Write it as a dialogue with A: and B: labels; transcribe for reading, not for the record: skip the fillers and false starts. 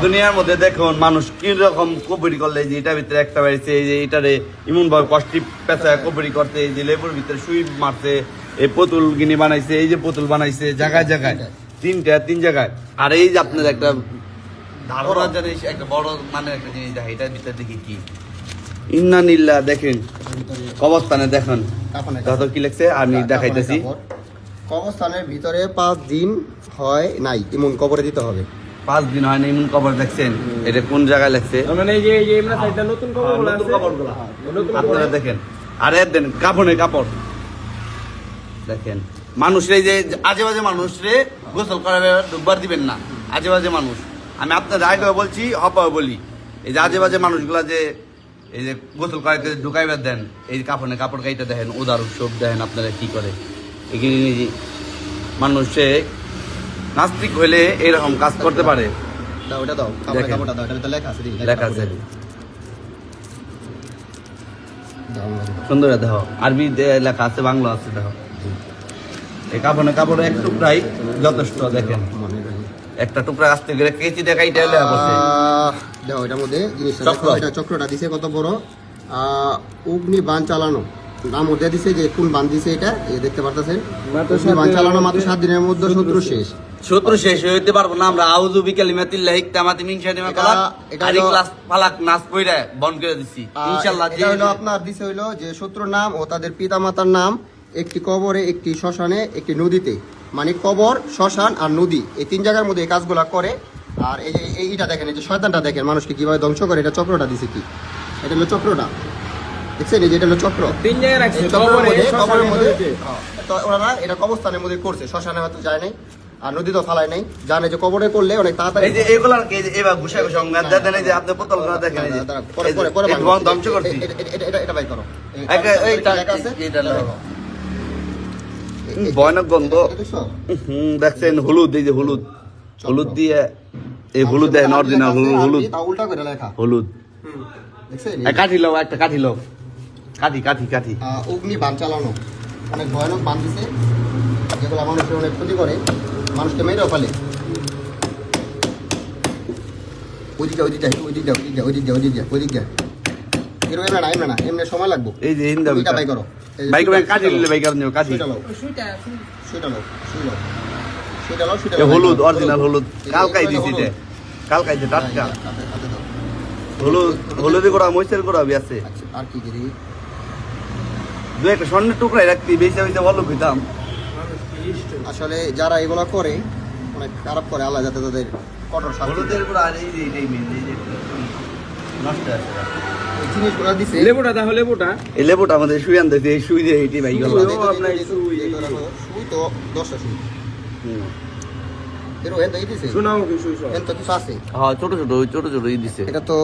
A: দুনিয়ার মধ্যে দেখুন মানুষ কি রকম কবরি করলে যে এটার ভিতরে একটা বাড়িছে এই যে এটারে এমন ভাবে কষ্টি পেঁচায় কবরি করতে এই যে লেবুর ভিতরে সুই মারছে এই পুতুল গিনি বানাইছে এই যে পুতুল বানাইছে জায়গায় জায়গায় তিন জায়গায় আর এই যে আপনার একটা ধারণা জিনিস একটা বড় মানে একটা জিনিস দেখে এটার ভিতরে দেখি কি ইন্নানিল্লাহ দেখেন কবরস্থানে দেখেন কত কি লিখছে আমি দেখাইতেছি
B: কবরস্থানের ভিতরে 5 দিন হয় নাই এমন কবরে দিতে হবে
A: 5 দিন হয় না এমন কবর দেখছেন এটা কোন জায়গায় লেখছে
C: মানে এই যে আমরা সাইডটা নতুন কবরগুলো আছে
A: কবরগুলো আপনারা দেখেন আরে দেন কাপড়ের কাপড় দেখেন মানুষরে যে আজেবাজে মানুষরে গোসল করাবে ডুববার দিবেন না আজেবাজে মানুষ আমি আপনাদের আগে বলছি হপাও বলি এই যে আজেবাজে মানুষগুলা যে এই যে গোসল করাইতে ঢুকাইবার দেন এই কাপড়ে কাপড় গাইতে দেখেন উদাহরণ সব দেখেন আপনারা কি করে এখানে মানুষে নাস্তিক হইলে এরকম কাজ করতে পারে
B: দাও ওটা দাও কাপড়ের কাপড়টা দাও এটা লেখা আছে
A: লেখা আছে সুন্দর দেখো আরবি লেখা আছে বাংলা আছে দেখো এই কাপড়ে এক টুকরাই যথেষ্ট দেখেন একটা টুকরা আসতে গেলে কেচি দেখাই লেখা আছে
B: দেখো এটার মধ্যে জিনিসটা দেখো এটা চক্রটা দিছে কত বড় অগ্নি বাণ চালানো নাম মধ্যে দিছে যে কোন বাণ দিছে এটা এই দেখতে পারতেছেন অগ্নি বাণ চালানো মাত্র 7 দিনের মধ্যে শত্রু শেষ হইতে পারবো না আমরা আউযু বিকালিমাতিল্লাহি তামাতি মিন শাররি মা খালাক আরি ক্লাস ফালাক নাস পয়রা বন্ধ করে দিছি ইনশাআল্লাহ এটা হলো আপনার দিছে হইলো যে শত্রুর নাম ও তাদের পিতামাতার নাম একটি কবরে একটি শ্মশানে একটি নদীতে মানে কবর শ্মশান আর নদী এই তিন জায়গার মধ্যে এই কাজগুলা করে আর এই যে এইটা দেখেন এই যে শয়তানটা দেখেন মানুষকে কিভাবে ধ্বংস করে এটা চক্রটা দিছে কি এটা হলো চক্রটা দেখছেন এই যে এটা হলো চক্র
C: তিন জায়গায় রাখছে
B: কবরের মধ্যে তো ওরা এটা কবরস্থানের মধ্যে করছে শ্মশানে হয়তো যায় নাই আর নদী তো ফালায় নাই জানে যে কবরে করলে অনেক তাড়াতাড়ি
A: এই যে এগুলার এই যে এবার ঘুষা ঘুষা দেন এই যে আপনি বোতলগুলো দেখেন এই যে
B: পরে
A: ধ্বংস করছি
B: এটা বাই করো
A: এইটা আছে এটা ভয়ানক গন্ধ দেখছেন হলুদ এই যে হলুদ দিয়ে এই হলুদ দেখেন অরিজিনাল হলুদ
B: উল্টা করে লেখা
A: হলুদ
B: দেখছেন
A: কাঠি লোক একটা কাঠি লোক কাঠি
B: অগ্নি বাণ চালানো অনেক ভয়ানক বাণ দিছে যেগুলো মানুষের অনেক ক্ষতি করে মানুষকে মেরেও ফেলে ওইদিকে এমনি সময় লাগবো
A: এই যে
B: ওইটা বাই করো
A: কাঠি নিলে বাই করো কাঠি
B: সুইটা
A: হলুদ অরিজিনাল হলুদ কালকাই দিছি যে কালকাই যে টাটকা হলুদি করা মরিচের করা আছে
B: আর কি করি
A: দু একটা স্বর্ণের টুকরাই রাখতি বেশি বেশি ভালো খেতাম
B: আসলে যারা এগুলো করে অনেক খারাপ করে আল্লাহ যাতে তাদের কঠোর শাস্তি
A: হলুদের করা আর এই যে এটাই মেন এই যে নষ্ট আছে
B: এই জিনিসগুলো দিছে
C: লেবুটা তাহলে লেবুটা
A: এই লেবুটা আমাদের শুই আনতেছে এই শুই দিয়ে এইটি ভাই গেল
B: সুই তো 10টা সুই এর এত দিছে
C: শোনাও কি শুই
B: এত কিছু আছে
A: হ্যাঁ ছোট ছোট এই দিছে
B: এটা তো